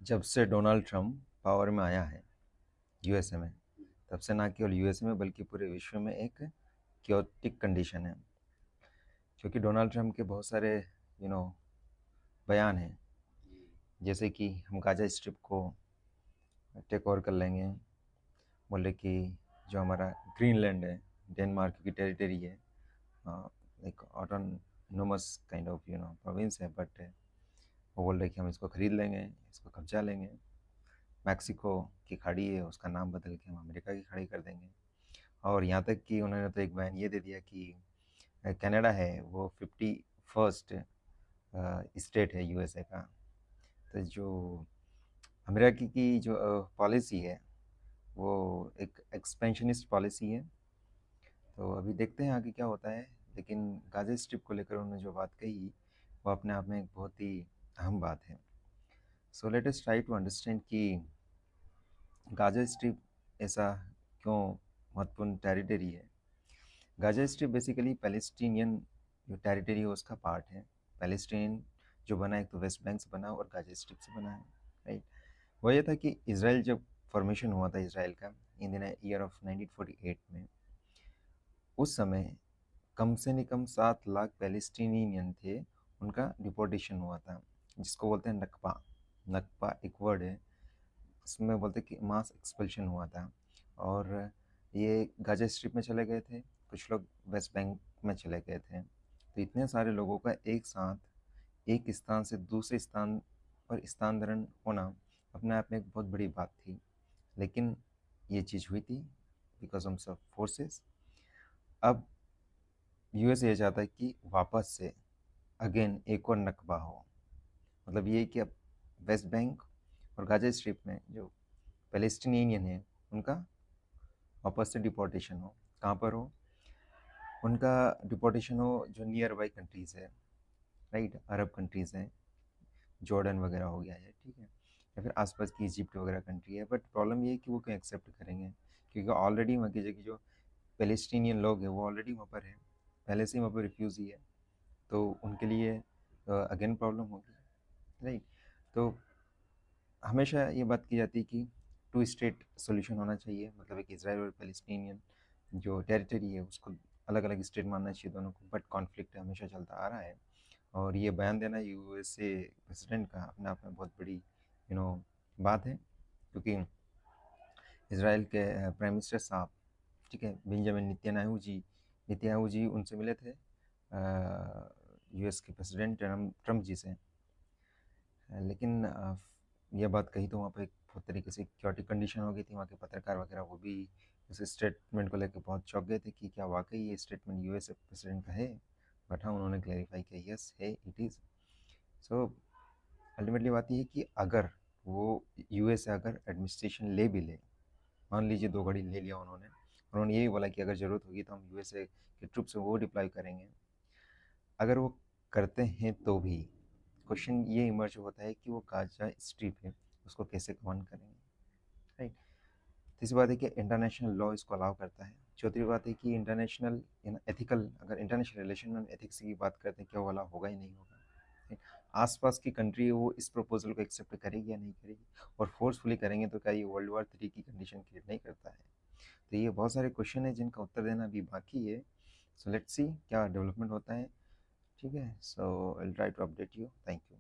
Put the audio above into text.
जब से Donald Trump power में आया है यूएसए में, तब से ना केवल यूएसए में बल्कि पूरे विश्व में एक क्योटिक कंडीशन है। क्योंकि डोनाल्ड ट्रम्प के बहुत सारे बयान हैं, जैसे कि हम गाजा स्ट्रिप को टेक ओवर कर लेंगे। बोले कि जो हमारा ग्रीनलैंड है, डेनमार्क की टेरिटरी है, एक ऑटोनोमस काइंड ऑफ प्रोविंस है, बट वो बोल रहे कि हम इसको खरीद लेंगे, इसको कब्जा लेंगे। मैक्सिको की खाड़ी है, उसका नाम बदल के हम अमेरिका की खाड़ी कर देंगे। और यहाँ तक कि उन्होंने तो एक बयान ये दे दिया कि कनाडा है वो 51st स्टेट है यूएसए का। तो जो अमेरिका की जो पॉलिसी है वो एक एक्सपेंशनिस्ट पॉलिसी है। तो अभी देखते हैं आगे क्या होता है। लेकिन गाजा स्ट्रिप को लेकर उन्होंने जो बात कही वो अपने आप में एक बहुत ही अहम बात है। So let us try to understand कि गाजा स्ट्रिप ऐसा क्यों महत्वपूर्ण टेरिटरी है। गाजा स्ट्रिप बेसिकली पैलेस्टीनियन जो टेरिटरी है उसका पार्ट है। पैलेस्टीन जो बना एक तो वेस्ट बैंक से बना और गाजा स्ट्रिप से बना है, राइट। वो ये था कि इसराइल जब फॉर्मेशन हुआ था इसराइल का इन द ईयर ऑफ 1948 में, उस समय कम से कम 7 लाख पैलेस्टीनियन थे, उनका डिपोर्टेशन हुआ था, जिसको बोलते हैं नकबा। नकबा एक वर्ड है, इसमें बोलते हैं कि मास एक्सपल्शन हुआ था। और ये गाजा स्ट्रिप में चले गए थे, कुछ लोग वेस्ट बैंक में चले गए थे। तो इतने सारे लोगों का एक साथ एक स्थान से दूसरे स्थान पर स्थानांतरण होना अपने आप में एक बहुत बड़ी बात थी। लेकिन ये चीज़ हुई थी बिकॉज ऑफ सब फोर्सेस। अब यूएस ये चाहता है कि वापस से अगेन एक और नकबा हो। मतलब ये कि अब वेस्ट बैंक और गाजा स्ट्रिप में जो पैलेस्टीनियन है उनका वापस से डिपोर्टेशन हो। कहाँ पर हो? उनका डिपोर्टेशन हो जो नियर बाई कंट्रीज़ है, राइट। अरब कंट्रीज़ हैं, जॉर्डन वगैरह हो गया है, ठीक है, या फिर आसपास की इजिप्ट वगैरह कंट्री है। बट प्रॉब्लम ये है कि वो क्यों एक्सेप्ट करेंगे, क्योंकि ऑलरेडी वहाँ की जगह जो पैलेस्टीनियन लोग हैं वो ऑलरेडी वहाँ पर है, पहले से ही वहाँ पर रिफ्यूज़ी है। तो उनके लिए अगेन प्रॉब्लम होगी, राइट। तो हमेशा ये बात की जाती है कि टू स्टेट सॉल्यूशन होना चाहिए, मतलब एक इसराइल और पैलेस्टीनियन जो टेरिटरी है उसको अलग अलग स्टेट मानना चाहिए दोनों को। बट कॉन्फ्लिक्ट हमेशा चलता आ रहा है। और ये बयान देना यूएसए प्रेसिडेंट का अपने आप में बहुत बड़ी बात है, क्योंकि इसराइल के प्राइम मिनिस्टर साहब, ठीक है, बेंजामिन नेतन्याहू जी उनसे मिले थे यूएस के प्रेसिडेंट ट्रम्प जी से। लेकिन यह बात कही तो वहाँ पे बहुत तरीके से क्योटिक कंडीशन हो गई थी। वहाँ के पत्रकार वगैरह वो भी इस स्टेटमेंट को लेकर बहुत चौंक गए थे कि क्या वाकई ये स्टेटमेंट यूएस प्रेसिडेंट का है। बट हाँ, उन्होंने क्लैरिफाई किया, यस है, इट इज़। सो अल्टीमेटली बात ये है कि अगर वो यूएस से अगर एडमिनिस्ट्रेशन ले भी ले, मान लीजिए 2 घड़ी ले लिया उन्होंने यही बोला कि अगर ज़रूरत होगी तो हम यूएसए के ट्रुप्स वो डिप्लॉय करेंगे। अगर वो करते हैं तो भी क्वेश्चन ये इमर्ज होता है कि वो गाजा स्ट्रिप है उसको कैसे कवन करेंगे, राइट। तीसरी बात है कि इंटरनेशनल लॉ इसको अलाउ करता है। चौथी बात है कि इंटरनेशनल एथिकल, अगर इंटरनेशनल रिलेशन में एथिक्स की बात करते हैं क्या वो अलाउ होगा ही नहीं होगा, right? आसपास की कंट्री वो इस प्रपोजल को एक्सेप्ट करेगी या नहीं करेगी, और फोर्सफुली करेंगे तो क्या ये वर्ल्ड वॉर 3 की कंडीशन क्रिएट नहीं करता है। तो ये बहुत सारे क्वेश्चन है जिनका उत्तर देना अभी बाकी है। सो लेट्स सी क्या डेवलपमेंट होता है, ठीक है। So I will try to update you. Thank you.